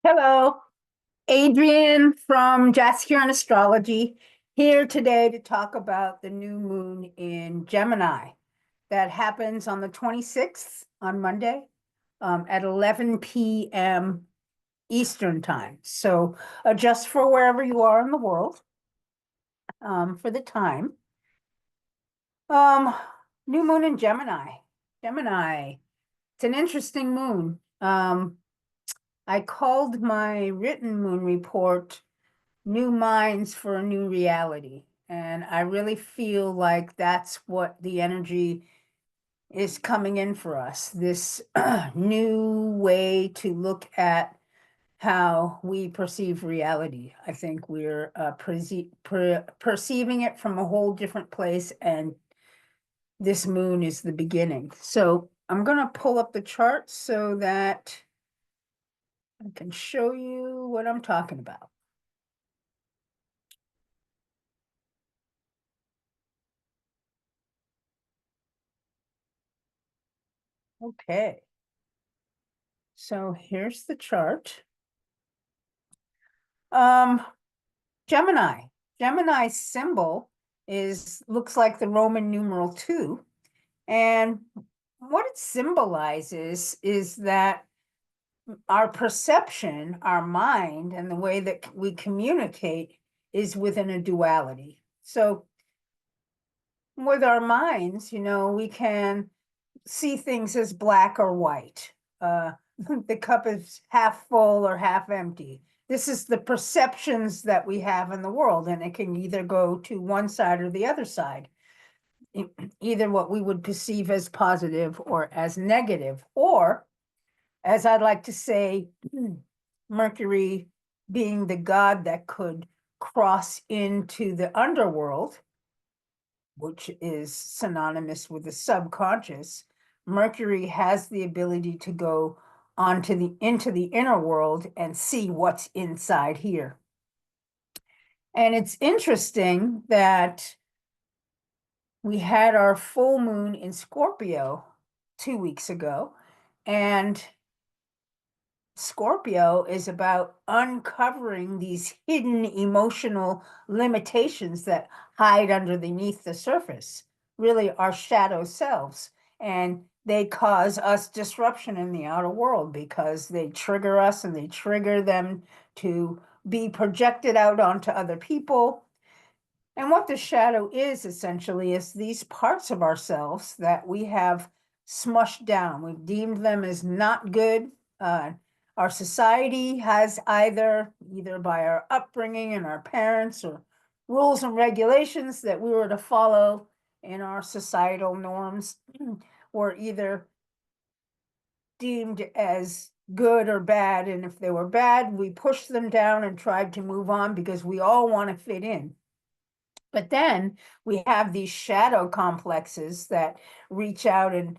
Hello, Adrian from Jazz here on Astrology, here today to talk about the new moon in Gemini that happens on the 26th on Monday at 11 p.m. Eastern time. So adjust for wherever you are in the world for the time. Um, New moon in Gemini. Gemini, it's an interesting moon. I called my written moon report New Minds for a New Reality. And I really feel like that's what the energy is coming in for us. This new way to look at how we perceive reality. I think we're perceiving it from a whole different place, and this moon is the beginning. So I'm going to pull up the chart so that I can show you what I'm talking about. Okay. So here's the chart. Um, Gemini. Gemini's symbol looks like the Roman numeral 2. And what it symbolizes is that our perception, our mind, and the way that we communicate is within a duality. So with our minds, we can see things as black or white. The cup is half full or half empty. This is the perceptions that we have in the world, and it can either go to one side or the other side, either what we would perceive as positive or as negative, or as I'd like to say, Mercury being the god that could cross into the underworld, which is synonymous with the subconscious. Mercury has the ability to go into the inner world and see what's inside here. And it's interesting that we had our full moon in Scorpio 2 weeks ago, and Scorpio is about uncovering these hidden emotional limitations that hide underneath the surface, really our shadow selves. And they cause us disruption in the outer world because they trigger us and they trigger them to be projected out onto other people. And what the shadow is essentially is these parts of ourselves that we have smushed down. We've deemed them as not good. Our society has either by our upbringing and our parents or rules and regulations that we were to follow in our societal norms were either deemed as good or bad. And if they were bad, we pushed them down and tried to move on because we all want to fit in. But then we have these shadow complexes that reach out and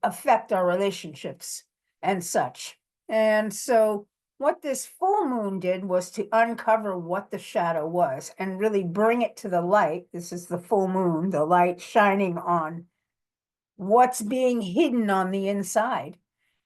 affect our relationships and such. And so what this full moon did was to uncover what the shadow was and really bring it to the light. This is the full moon, the light shining on what's being hidden on the inside.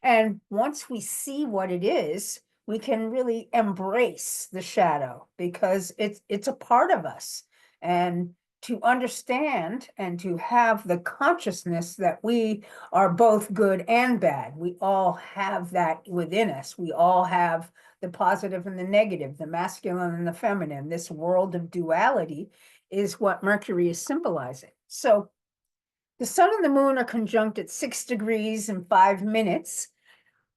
And once we see what it is, we can really embrace the shadow because it's a part of us. And to understand and to have the consciousness that we are both good and bad. We all have that within us. We all have the positive and the negative, the masculine and the feminine. This world of duality is what Mercury is symbolizing. So the sun and the moon are conjunct at 6 degrees and 5 minutes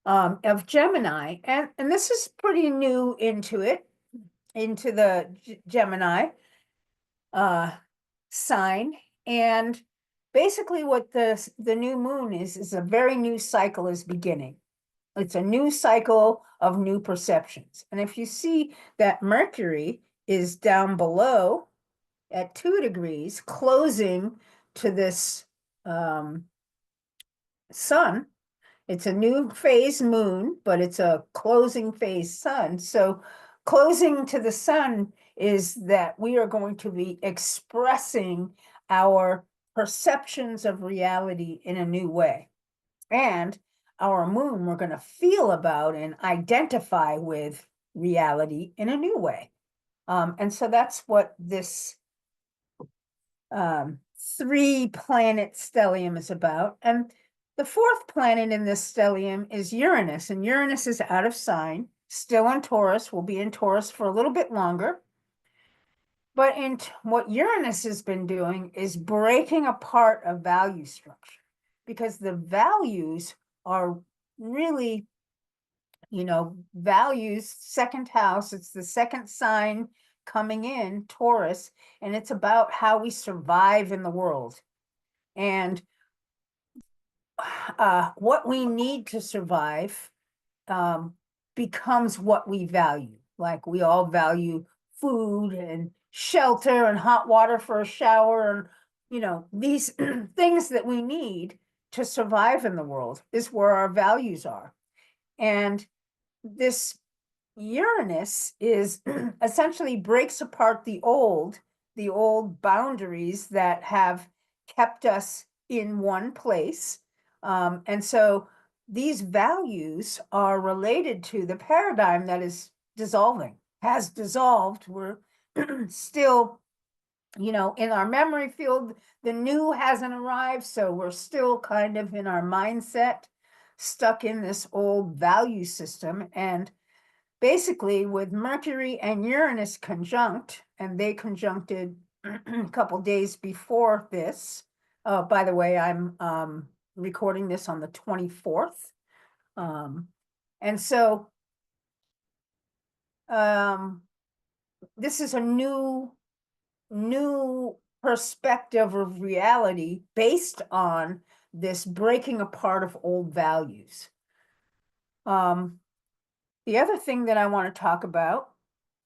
of Gemini. And this is pretty new into the Gemini sign. And basically what the new moon is a very new cycle is beginning. It's a new cycle of new perceptions. And if you see that Mercury is down below at 2 degrees, closing to this sun, it's a new phase moon, but it's a closing phase sun. So closing to the sun is that we are going to be expressing our perceptions of reality in a new way. And our moon, we're going to feel about and identify with reality in a new way. And so that's what this 3-planet stellium is about. And the 4th planet in this stellium is Uranus, and Uranus is out of sign, still in Taurus, will be in Taurus for a little bit longer. But what Uranus has been doing is breaking apart a value structure, because the values are really, values, 2nd house, it's the 2nd sign coming in, Taurus, and it's about how we survive in the world. And what we need to survive becomes what we value. Like we all value food and shelter and hot water for a shower, and these things that we need to survive in the world is where our values are. And this Uranus is essentially breaks apart the old boundaries that have kept us in one place. And so these values are related to the paradigm that is dissolving, has dissolved. We're still, in our memory field, the new hasn't arrived. So we're still kind of in our mindset, stuck in this old value system. And basically, with Mercury and Uranus conjunct, and they conjuncted a couple days before this. By the way, I'm recording this on the 24th. And so this is a new perspective of reality based on this breaking apart of old values. The other thing that I want to talk about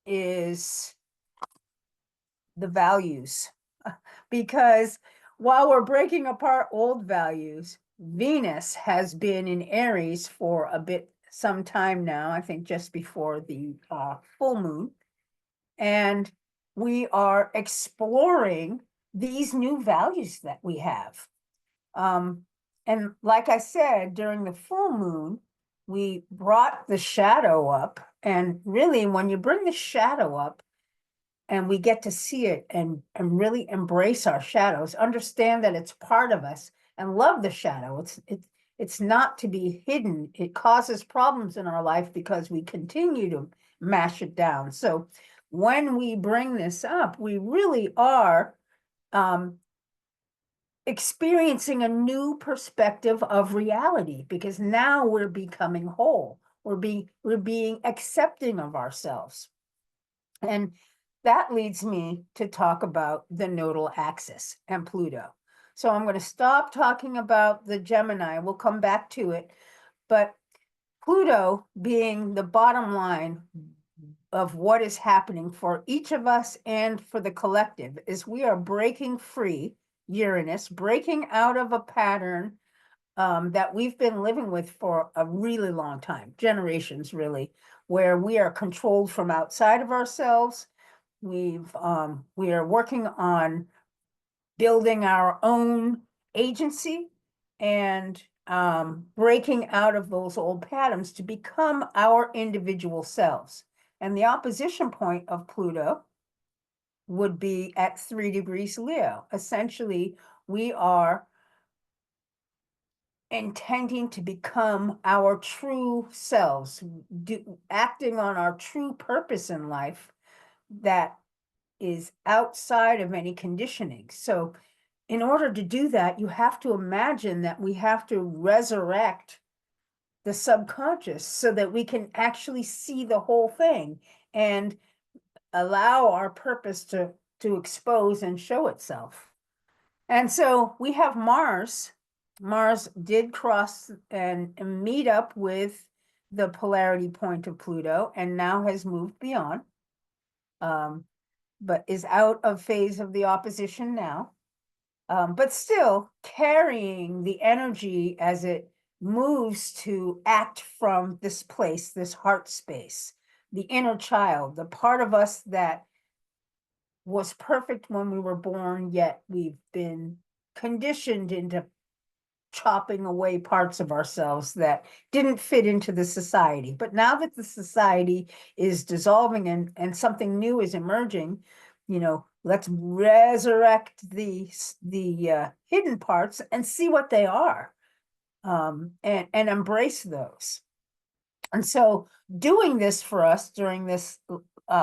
is the values, because while we're breaking apart old values, Venus has been in Aries for some time now, I think just before the full moon, and we are exploring these new values that we have. And like I said, during the full moon, we brought the shadow up, and really when you bring the shadow up, and we get to see it and really embrace our shadows, understand that it's part of us, and love the shadow. It's not to be hidden. It causes problems in our life because we continue to mash it down. So when we bring this up, we really are experiencing a new perspective of reality, because now we're becoming whole. We're being accepting of ourselves. And that leads me to talk about the nodal axis and Pluto. So I'm going to stop talking about the Gemini. We'll come back to it. But Pluto being the bottom line of what is happening for each of us and for the collective is we are breaking free, Uranus, breaking out of a pattern that we've been living with for a really long time, generations really, where we are controlled from outside of ourselves. We are working on building our own agency and breaking out of those old patterns to become our individual selves. And the opposition point of Pluto would be at 3 degrees Leo. Essentially, we are intending to become our true selves, acting on our true purpose in life that is outside of any conditioning. So in order to do that, you have to imagine that we have to resurrect the subconscious so that we can actually see the whole thing and allow our purpose to expose and show itself. And so we have Mars. Mars did cross and meet up with the polarity point of Pluto and now has moved beyond, but is out of phase of the opposition now. But still carrying the energy as it moves to act from this place, this heart space, the inner child, the part of us that was perfect when we were born, yet we've been conditioned into chopping away parts of ourselves that didn't fit into the society. But now that the society is dissolving and something new is emerging, let's resurrect the hidden parts and see what they are, and embrace those. And so doing this for us during this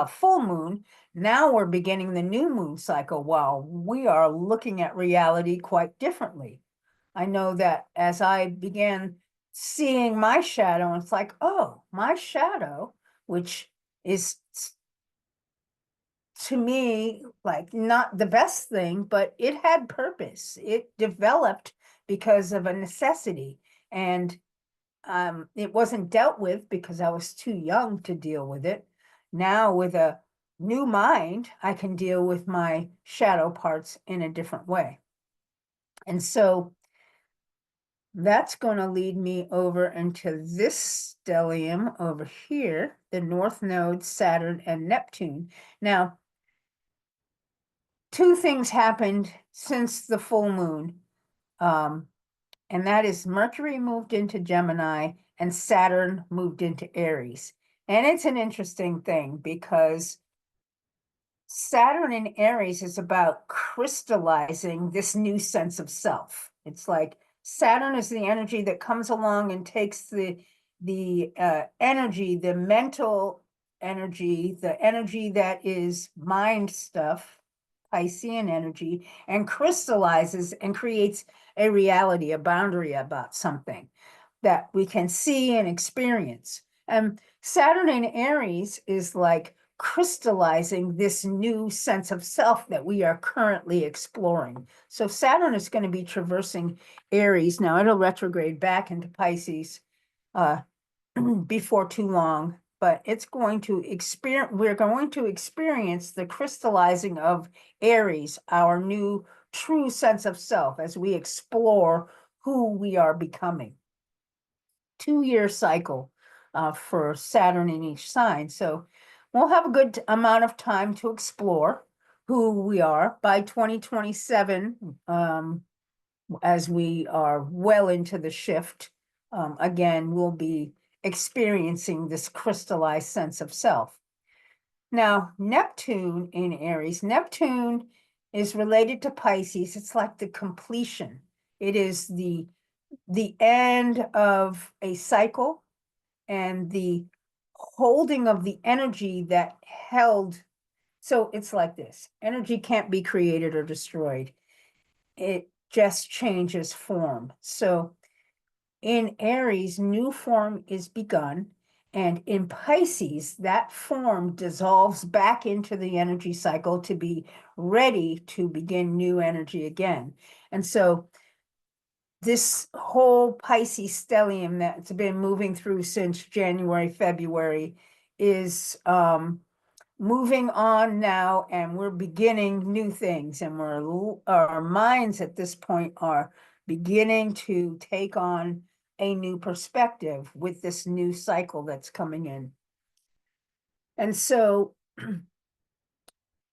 full moon, now we're beginning the new moon cycle while we are looking at reality quite differently. I know that as I began seeing my shadow, it's like, oh, my shadow, which is to me like not the best thing, but it had purpose. It developed because of a necessity. And it wasn't dealt with because I was too young to deal with it. Now, with a new mind, I can deal with my shadow parts in a different way. And so that's going to lead me over into this stellium over here, the North Node, Saturn, and Neptune. Now, two things happened since the full moon. And that is Mercury moved into Gemini and Saturn moved into Aries. And it's an interesting thing because Saturn in Aries is about crystallizing this new sense of self. It's like Saturn is the energy that comes along and takes the energy, the mental energy, the energy that is mind stuff, Piscean energy, and crystallizes and creates a reality, a boundary about something that we can see and experience. And Saturn in Aries is like crystallizing this new sense of self that we are currently exploring. So Saturn is going to be traversing Aries. Now it'll retrograde back into Pisces before too long, but it's going to experience, we're going to experience the crystallizing of Aries, our new true sense of self, as we explore who we are becoming. 2-year cycle for Saturn in each sign. So we'll have a good amount of time to explore who we are by 2027, as we are well into the shift. Again, we'll be experiencing this crystallized sense of self. Now, Neptune in Aries, Neptune is related to Pisces. It's like the completion. It is the end of a cycle and the holding of the energy that held. So it's like this: energy can't be created or destroyed. It just changes form. So in Aries, new form is begun. And in Pisces, that form dissolves back into the energy cycle to be ready to begin new energy again. And so this whole Pisces stellium that's been moving through since January, February is moving on now, and we're beginning new things, and our minds at this point are beginning to take on a new perspective with this new cycle that's coming in. And so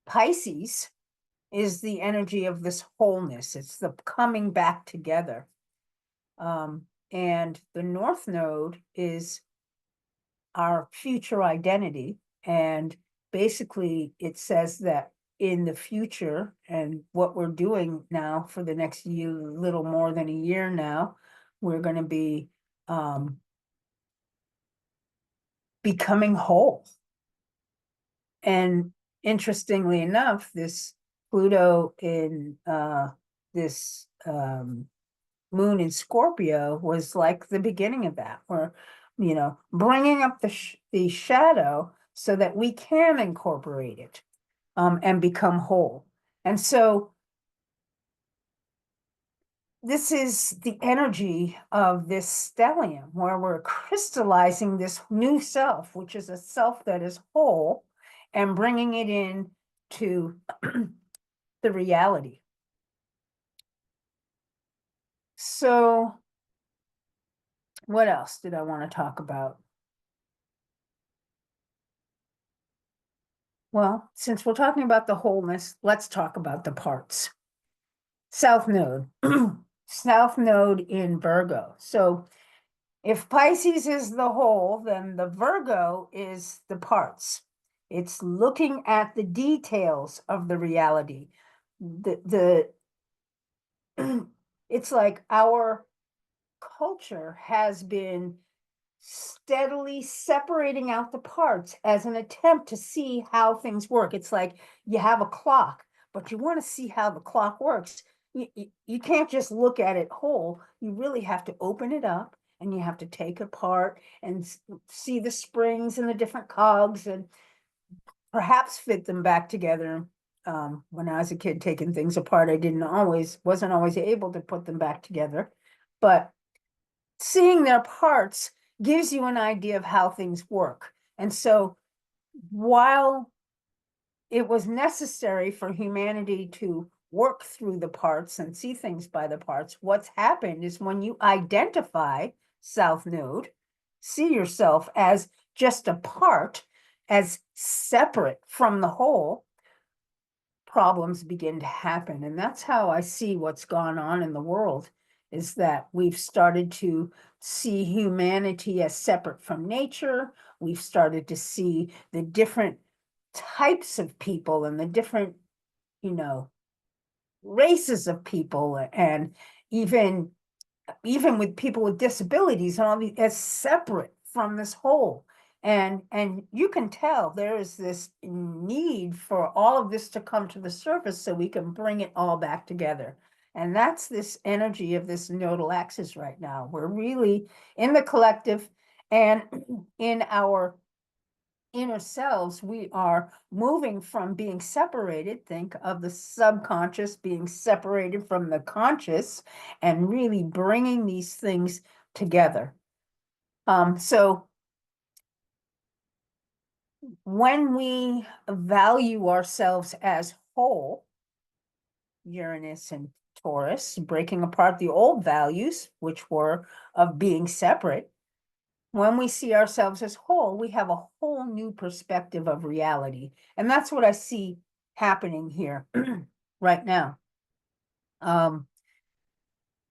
Pisces is the energy of this wholeness. It's the coming back together. And the North Node is our future identity. And basically, it says that in the future, and what we're doing now for the next year, little more than a year now, we're going to be becoming whole. And interestingly enough, this Pluto in this moon in Scorpio was like the beginning of that, where, bringing up the shadow so that we can incorporate it and become whole. And so this is the energy of this stellium, where we're crystallizing this new self, which is a self that is whole, and bringing it in to the reality. So what else did I want to talk about? Well, since we're talking about the wholeness, let's talk about the parts. South Node. South Node in Virgo. So if Pisces is the whole, then the Virgo is the parts. It's looking at the details of the reality. The it's like our culture has been steadily separating out the parts as an attempt to see how things work. It's like you have a clock, but you want to see how the clock works. You can't just look at it whole. You really have to open it up and you have to take it apart and see the springs and the different cogs and perhaps fit them back together. When I was a kid taking things apart, I wasn't always able to put them back together. But seeing their parts gives you an idea of how things work. And so while it was necessary for humanity to work through the parts and see things by the parts, what's happened is when you identify South Node, see yourself as just a part, as separate from the whole, problems begin to happen. And that's how I see what's gone on in the world, is that we've started to see humanity as separate from nature. We've started to see the different types of people and the different, you know, races of people, and even with people with disabilities and all these, as separate from this whole. And you can tell there is this need for all of this to come to the surface so we can bring it all back together. And that's this energy of this nodal axis right now. We're really in the collective and in our inner selves, we are moving from being separated. Think of the subconscious being separated from the conscious and really bringing these things together. So when we value ourselves as whole, Uranus and Taurus, breaking apart the old values, which were of being separate, when we see ourselves as whole, we have a whole new perspective of reality. And that's what I see happening here right now.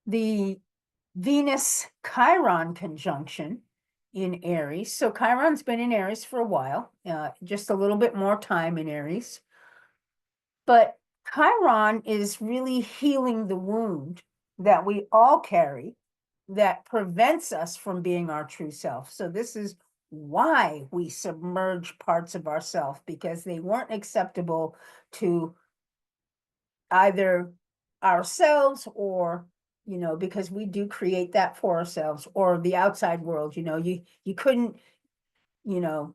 The Venus Chiron conjunction in Aries. So Chiron's been in Aries for a while, just a little bit more time in Aries. But Chiron is really healing the wound that we all carry that prevents us from being our true self. So this is why we submerge parts of ourself, because they weren't acceptable to either ourselves or, because we do create that for ourselves, or the outside world. You couldn't, yell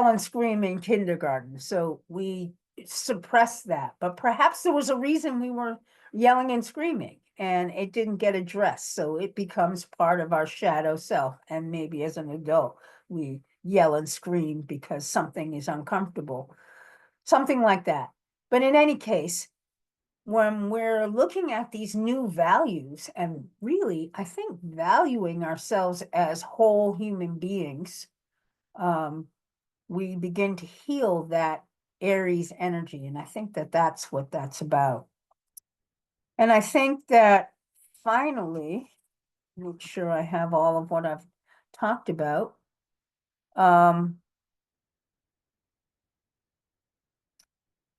and scream in kindergarten. So we suppressed that, but perhaps there was a reason we were yelling and screaming and it didn't get addressed. So it becomes part of our shadow self. And maybe as an adult, we yell and scream because something is uncomfortable, something like that. But in any case, when we're looking at these new values and really, I think, valuing ourselves as whole human beings, we begin to heal that Aries energy. And I think that that's what that's about. And I think that finally, make sure I have all of what I've talked about.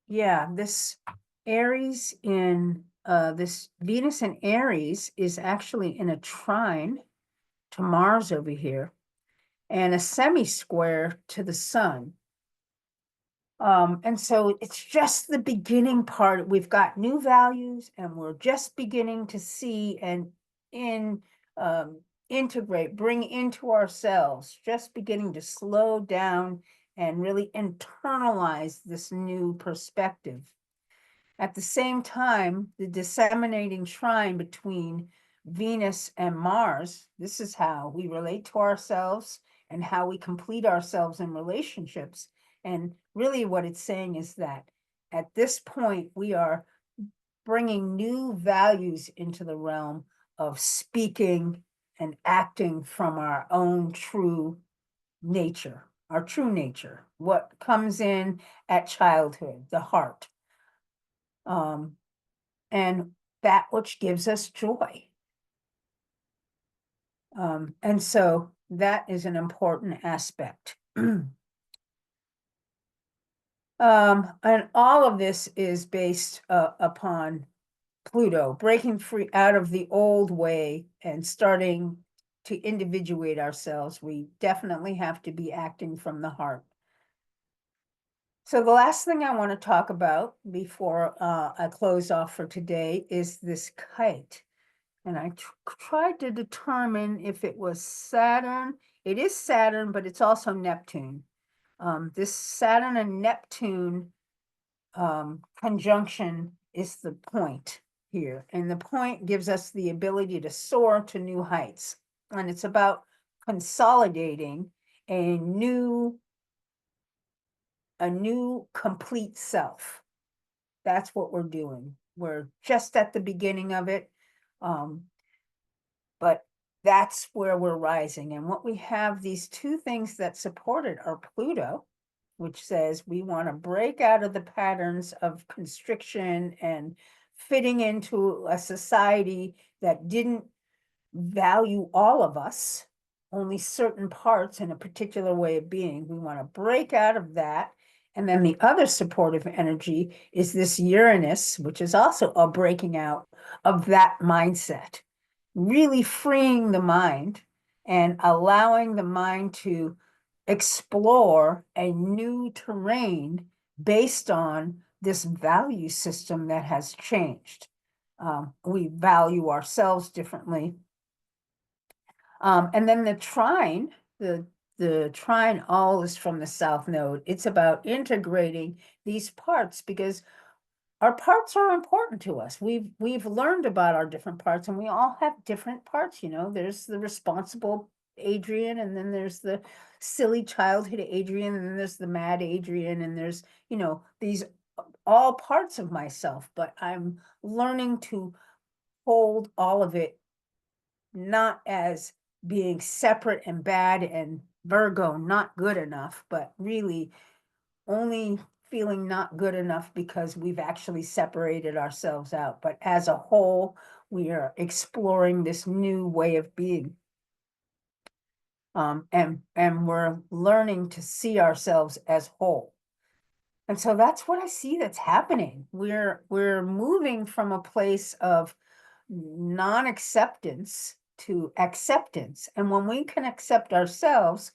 Yeah, this Aries in this Venus in Aries is actually in a trine to Mars over here and a semi-square to the sun. And so it's just the beginning part. We've got new values and we're just beginning to see and integrate, bring into ourselves, just beginning to slow down and really internalize this new perspective. At the same time, the disseminating trine between Venus and Mars, this is how we relate to ourselves and how we complete ourselves in relationships. And really what it's saying is that at this point, we are bringing new values into the realm of speaking and acting from our own true nature, what comes in at childhood, the heart. And that which gives us joy. And so that is an important aspect. And all of this is based upon Pluto breaking free out of the old way and starting to individuate ourselves. We definitely have to be acting from the heart. So the last thing I want to talk about before I close off for today is this kite. And I tried to determine if it was Saturn. It is Saturn, but it's also Neptune. This Saturn and Neptune conjunction is the point here. And the point gives us the ability to soar to new heights. And it's about consolidating a new complete self. That's what we're doing. We're just at the beginning of it. But that's where we're rising. And what we have, these two things that support it are Pluto, which says we want to break out of the patterns of constriction and fitting into a society that didn't value all of us, only certain parts in a particular way of being. We want to break out of that. And then the other supportive energy is this Uranus, which is also a breaking out of that mindset, really freeing the mind and allowing the mind to explore a new terrain based on this value system that has changed. We value ourselves differently. And then the trine, the trine all is from the South Node. It's about integrating these parts because our parts are important to us. We've learned about our different parts, and we all have different parts. There's the responsible Adrian, and then there's the silly childhood Adrian, and then there's the mad Adrian, and there's these all parts of myself. But I'm learning to hold all of it not as being separate and bad and Virgo not good enough, but really only feeling not good enough because we've actually separated ourselves out. But as a whole, we are exploring this new way of being. And we're learning to see ourselves as whole. And so that's what I see that's happening. We're moving from a place of non-acceptance to acceptance. And when we can accept ourselves,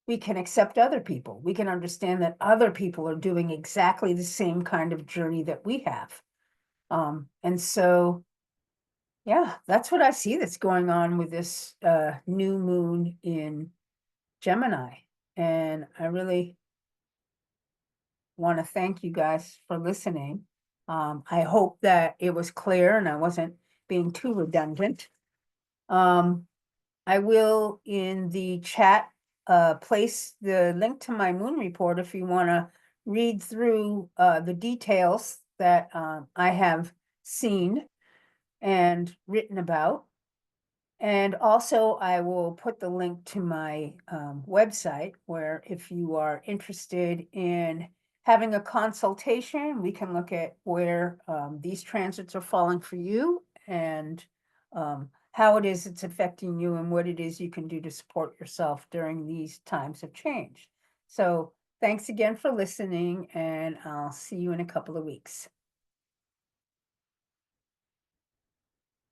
we can accept other people. We can understand that other people are doing exactly the same kind of journey that we have. And so, yeah, that's what I see that's going on with this new moon in Gemini. And I really want to thank you guys for listening. I hope that it was clear and I wasn't being too redundant. I will in the chat place the link to my moon report if you want to read through the details that I have seen and written about. And also I will put the link to my website where if you are interested in having a consultation, we can look at where these transits are falling for you and how it is it's affecting you and what it is you can do to support yourself during these times of change. So thanks again for listening, and I'll see you in a couple of weeks.